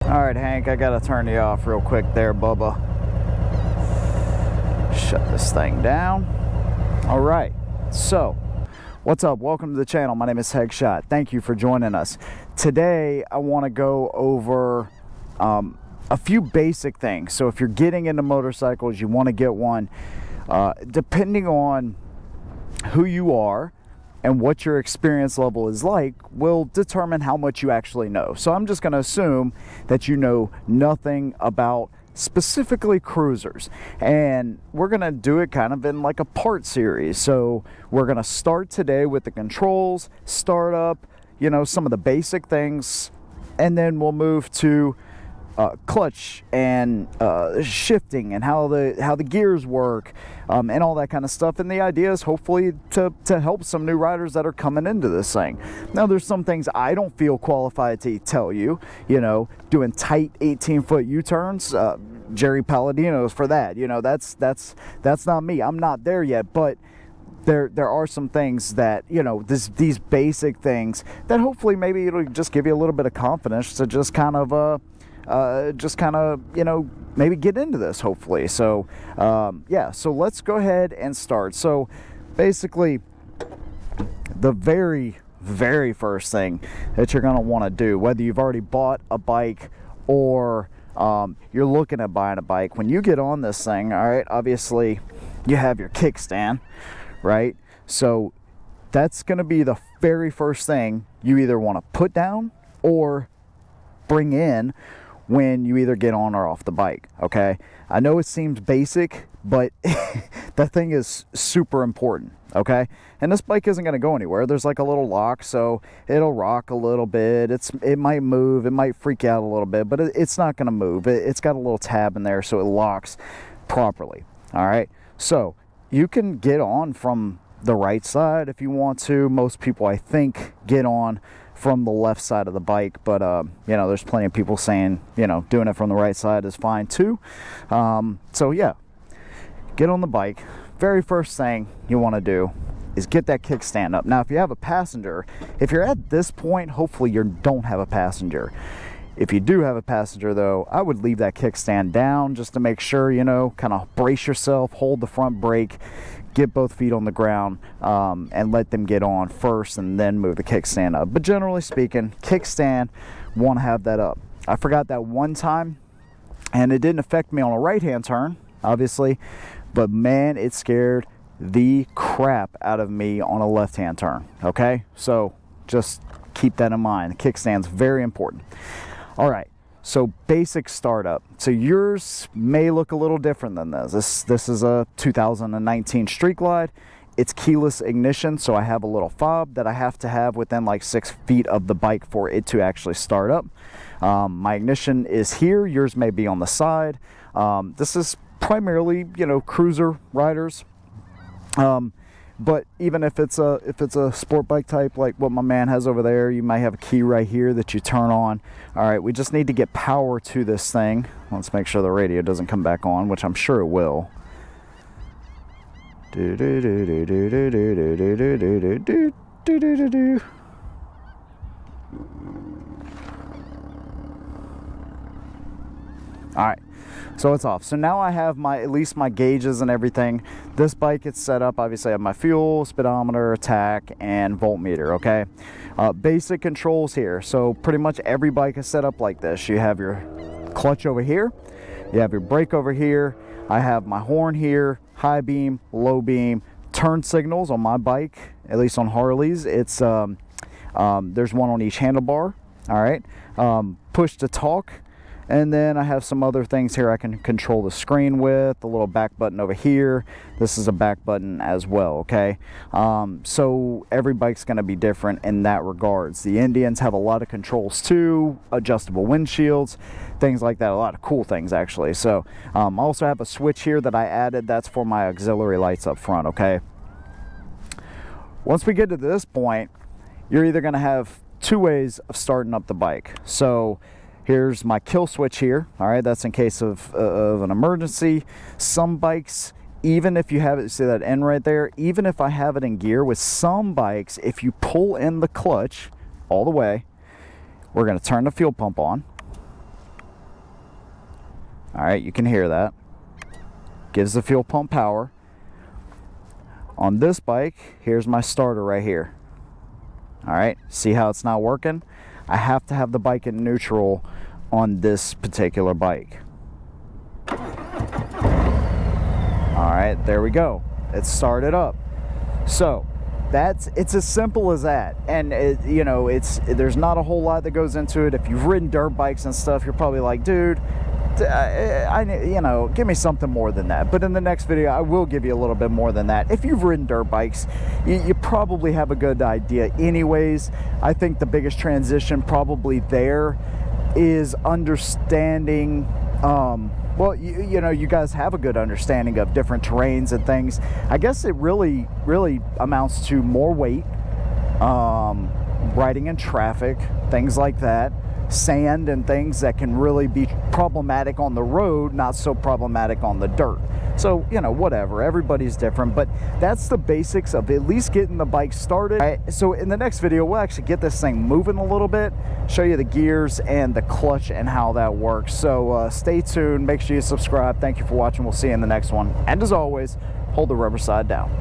All right, Hank, I gotta turn you off real quick there, Bubba. Shut this thing down. All right, so what's up? Welcome to the channel. My name is Headshot. Thank you for joining us. Today, I want to go over a few basic things. So if you're getting into motorcycles, you want to get one, depending on who you are and what your experience level is like will determine how much you actually know. So I'm just going to assume that you know nothing about specifically cruisers, and we're going to do it kind of in like a part series. So we're going to start today with the controls, startup, you know, some of the basic things, and then we'll move to clutch and shifting and how the gears work, and all that kind of stuff. And the idea is hopefully to help some new riders that are coming into this thing. Now, there's some things I don't feel qualified to tell you. You know, doing tight 18-foot U-turns, Jerry Palladino's for that. You know, that's not me. I'm not there yet, but there are some things that, you know, these basic things that hopefully maybe it'll just give you a little bit of confidence to just kind of you know, maybe get into this, hopefully. So yeah, so let's go ahead and start. So basically, the very first thing that you're going to want to do, whether you've already bought a bike or you're looking at buying a bike, when you get on this thing, all right, obviously you have your kickstand, right? So that's going to be the very first thing you either want to put down or bring in when you either get on or off the bike. Okay, I know it seems basic, but that thing is super important. Okay, and this bike isn't going to go anywhere. There's like a little lock, so it'll rock a little bit. It might move, it might freak out a little bit, but it's not going to move. It's got a little tab in there, so it locks properly. All right, so you can get on from the right side if you want to. Most people, I think, get on from the left side of the bike, but you know, there's plenty of people saying, you know, doing it from the right side is fine too. So yeah, get on the bike. Very first thing you want to do is get that kickstand up. Now, if you have a passenger, if you're at this point, hopefully you don't have a passenger. If you do have a passenger though, I would leave that kickstand down just to make sure, you know, kind of brace yourself, hold the front brake, get both feet on the ground, and let them get on first and then move the kickstand up. But generally speaking, kickstand, want to have that up. I forgot that one time, and it didn't affect me on a right-hand turn, obviously, but man, it scared the crap out of me on a left-hand turn. Okay, so just keep that in mind. The kickstand's very important. All right, so basic startup. So yours may look a little different than this. This is a 2019 Street Glide. It's keyless ignition, so I have a little fob that I have to have within like 6 feet of the bike for it to actually start up. My ignition is here. Yours may be on the side. This is primarily, you know, cruiser riders. But even if it's a sport bike type like what my man has over there, you might have a key right here that you turn on. All right, we just need to get power to this thing. Let's make sure the radio doesn't come back on, which I'm sure it will. Do do do do do do do do do do do do do do do. All right, so it's off. So now I have at least my gauges and everything. This bike is set up, obviously I have my fuel, speedometer, tach, and voltmeter, okay? Basic controls here. So pretty much every bike is set up like this. You have your clutch over here, you have your brake over here, I have my horn here, high beam, low beam, turn signals on my bike, at least on Harleys. It's there's one on each handlebar, all right? Push to talk. And then I have some other things here I can control the screen with, the little back button over here. This is a back button as well, okay? So every bike's gonna be different in that regards. The Indians have a lot of controls too, adjustable windshields, things like that, a lot of cool things actually. So I also have a switch here that I added, that's for my auxiliary lights up front, okay? Once we get to this point, you're either gonna have two ways of starting up the bike. So here's my kill switch here, all right? That's in case of an emergency. Some bikes, even if you have it, see that N right there, even if I have it in gear, with some bikes, if you pull in the clutch all the way, we're gonna turn the fuel pump on, All right, you can hear that. Gives the fuel pump power. On this bike, here's my starter right here. All right, see how it's not working? I have to have the bike in neutral on this particular bike. All right, there we go. It's started up. So it's as simple as that. And you know, there's not a whole lot that goes into it. If you've ridden dirt bikes and stuff, you're probably like, dude, you know, give me something more than that. But in the next video, I will give you a little bit more than that. If you've ridden dirt bikes, you probably have a good idea anyways. I think the biggest transition probably there is understanding, well, you know, you guys have a good understanding of different terrains and things. I guess it really amounts to more weight, riding in traffic, things like that. Sand and things that can really be problematic on the road, not so problematic on the dirt. So, you know, whatever, everybody's different, but that's the basics of at least getting the bike started. Right, so in the next video, we'll actually get this thing moving a little bit, show you the gears and the clutch and how that works. So stay tuned, make sure you subscribe. Thank you for watching. We'll see you in the next one. And as always, hold the rubber side down.